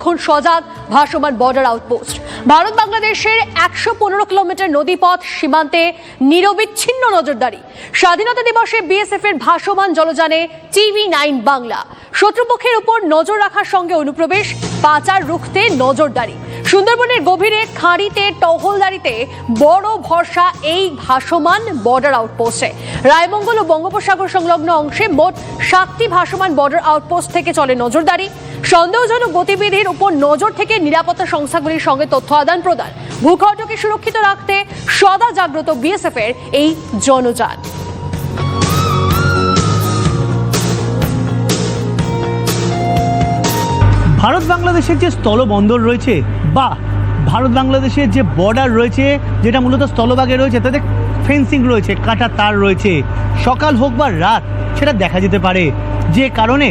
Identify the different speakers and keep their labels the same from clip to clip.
Speaker 1: এখন সজাগ ভাসমান বর্ডার আউটপোস্ট। ভারত বাংলাদেশের 115 কিলোমিটার নদীপথ সীমান্তে নিরবিচ্ছিন্ন নজরদারি। স্বাধীনতা দিবসে বিএসএফ এর ভাসমান জলযানে TV9 বাংলা। শত্রুপক্ষের উপর নজর রাখার সঙ্গে অনুপ্রবেশ, পাচার রুখতে নজরদারি। সুন্দরবনের গভীরে খাঁড়িতে টহলদারিতে বড় ভরসা এই ভাসমান বর্ডার আউটপোস্টে। রায়মঙ্গল ও বঙ্গোপসাগর সংলগ্ন অংশে মোট 7টি ভাসমান বর্ডার আউটপোস্ট থেকে চলে নজরদারি। সন্দেহজনক গতিবিধির উপর নজর থেকে নিরাপত্তা সংস্থাগুলির সঙ্গে তথ্য আদান প্রদান। ভূখণ্ডকে সুরক্ষিত রাখতে সদা জাগ্রত বিএসএফ এর এই জনযান।
Speaker 2: ভারত বাংলাদেশের যে স্থলবন্দর রয়েছে বা ভারত বাংলাদেশের যে বর্ডার রয়েছে, যেটা মূলত স্থলভাগে রয়েছে, তাতে ফেন্সিং রয়েছে, কাটা তার রয়েছে। সকাল হোক বা রাত সেটা দেখা যেতে পারে, যে কারণে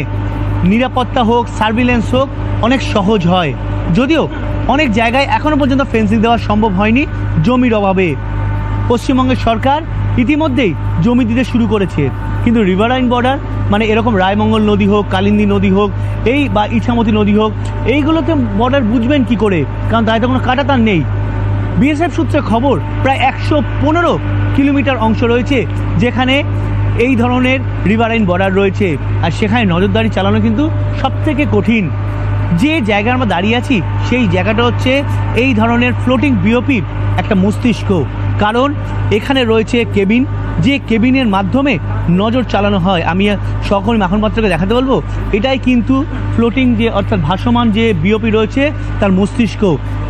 Speaker 2: নিরাপত্তা হোক, সার্ভিলেন্স হোক অনেক সহজ হয়। যদিও অনেক জায়গায় এখনও পর্যন্ত ফেন্সিং দেওয়া সম্ভব হয়নি জমির অভাবে। পশ্চিমবঙ্গের সরকার ইতিমধ্যেই জমি দিতে শুরু করেছে, কিন্তু রিভারাইন বর্ডার মানে এরকম রায়মঙ্গল নদী হোক, কালিন্দী নদী হোক, এই বা ইছামতি নদী হোক, এইগুলোতে বর্ডার বুঝবেন কি করে, কারণ তাই তো কোনো কাঁটাতার নেই। বিএসএফ সূত্রে খবর প্রায় 115 কিলোমিটার অংশ রয়েছে যেখানে এই ধরনের রিভারাইন বর্ডার রয়েছে, আর সেখানে নজরদারি চালানো কিন্তু সবথেকে কঠিন। যে জায়গায় আমরা দাঁড়িয়ে আছি সেই জায়গাটা হচ্ছে এই ধরনের ফ্লোটিং বিওপির একটা মস্তিষ্ক, কারণ এখানে রয়েছে কেবিন, যে কেবিনের মাধ্যমে নজর চালানো হয়। আমি সকল মাখন পাত্রকে দেখাতে বলবো, এটাই কিন্তু ফ্লোটিং যে অর্থাৎ ভাসমান যে বিওপি রয়েছে তার মস্তিষ্ক।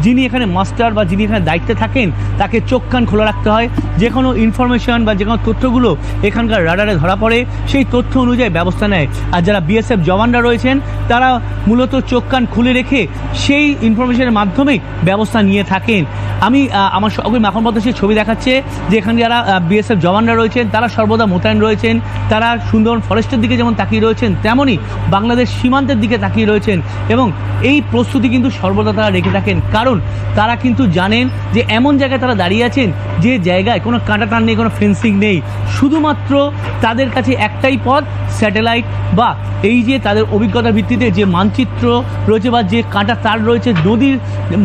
Speaker 2: যিনি এখানে মাস্টার বা যিনি এখানে দায়িত্বে থাকেন তাকে চোখ কান খোলা রাখতে হয়। যে কোনো ইনফরমেশন বা যে কোনো তথ্যগুলো এখানকার রাডারে ধরা পড়ে, সেই তথ্য অনুযায়ী ব্যবস্থা নেয়। আর যারা বিএসএফ জওয়ানরা রয়েছেন তারা মূলত চোখ কান খুলে রেখে সেই ইনফরমেশনের মাধ্যমেই ব্যবস্থা নিয়ে থাকেন। আমি আমার সকল মাখন পাত্র সেই ছবি দেখাচ্ছে যে এখানে যারা বিএসএফ জওয়ানরা রয়েছেন তারা সর্বদা মোতায়েন রয়েছেন। তারা সুন্দরবন ফরেস্টের দিকে যেমন তাকিয়ে রয়েছেন, তেমনই বাংলাদেশ সীমান্তের দিকে তাকিয়ে রয়েছেন, এবং এই প্রস্তুতি কিন্তু সর্বদা তারা রেখে থাকেন, কারণ তারা কিন্তু জানেন যে এমন জায়গায় তারা দাঁড়িয়ে আছেন যে জায়গায় কোনো কাঁটাটান নেই, কোনো ফেন্সিং নেই। শুধুমাত্র তাদের কাছে একটাই পথ, স্যাটেলাইট বা এই যে তাদের অভিজ্ঞতার ভিত্তিতে যে মানচিত্র রয়েছে বা যে কাঁটা তার রয়েছে নদীর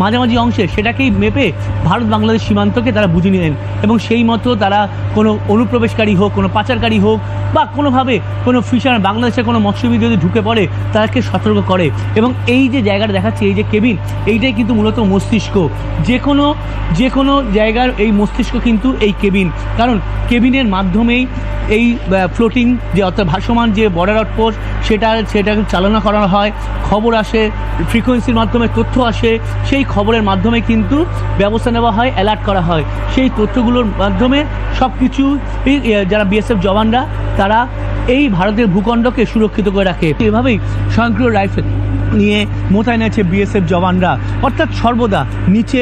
Speaker 2: মাঝামাঝি অংশে, সেটাকেই মেপে ভারত বাংলাদেশ সীমান্তকে তারা বুঝে নিলেন, এবং সেই মতো তারা কোনো অনুপ্রবেশকারী হোক, কোনো পাচারকারী হোক বা কোনোভাবে কোনো ফিশার বাংলাদেশের কোনো মৎস্যবিদ যদি ঢুকে পড়ে তাদেরকে সতর্ক করে। এবং এই যে জায়গাটা দেখাচ্ছে, এই যে কেবিন, এইটাই কিন্তু মূলত মস্তিষ্ক। যে কোনো জায়গার এই মস্তিষ্ক কিন্তু এই কেবিন, কারণ কেবিনের মাধ্যমেই এই ফ্লোটিং যে অর্থাৎ ভাসমান যে বর্ডার আউটপোস্ট সেটা চালনা করানো হয়। খবর আসে, ফ্রিকোয়েন্সির মাধ্যমে তথ্য আসে, সেই খবরের মাধ্যমে কিন্তু ব্যবস্থা নেওয়া হয়, অ্যালার্ট করা হয়। সেই তথ্যগুলোর মাধ্যমে সব কিছু যারা বিএসএফ জওয়ানরা তারা এই ভারতের ভূখণ্ডকে সুরক্ষিত করে রাখে। এভাবেই স্বয়ংক্রিয় রাইফেল নিয়ে মোতায়েন আছে বিএসএফ জওয়ানরা, অর্থাৎ সর্বদা নিচে,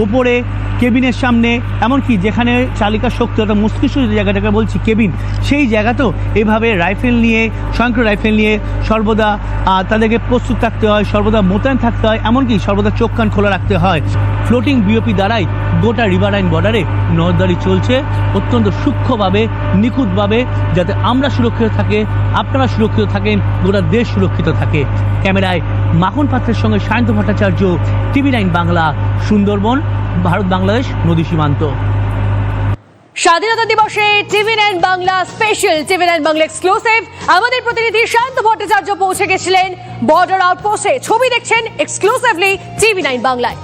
Speaker 2: ওপরে, কেবিনের সামনে, এমনকি যেখানে চালিকা শক্তি অর্থাৎ মস্তিষ্ক যে জায়গাটাকে বলছি কেবিন, সেই জায়গাতেও এভাবে রাইফেল নিয়ে, স্বয়ংক্রিয় রাইফেল নিয়ে সর্বদা তাদেরকে প্রস্তুত থাকতে হয়, সর্বদা মোতায়েন থাকতে হয়, এমনকি সর্বদা চোখ কান খোলা রাখতে হয়। ফ্লোটিং বিওপি দ্বারাই গোটা রিভারাইন বর্ডারে নজরদারি চলছে অত্যন্ত সূক্ষ্মভাবে, নিখুঁতভাবে, যাতে আমরা সুরক্ষিত থাকে, আপনারা সুরক্ষিত থাকেন, গোটা দেশ সুরক্ষিত থাকে। ক্যামেরায় মাখন পাত্রের সঙ্গে সায়ন্ত ভট্টাচার্য, TV9 বাংলা, সুন্দরবন, ভারত বাংলাদেশ নদী সীমান্ত।
Speaker 1: স্বাধীনতা দিবসে TV9 Bangla special, TV9 Bangla exclusive. আমাদের প্রতিনিধি শান্ত ভট্টাচার্য পৌঁছে গেছিলেন বর্ডার আউটপোস্টে। ছবি দেখছেন এক্সক্লুসিভলি TV9 বাংলায়।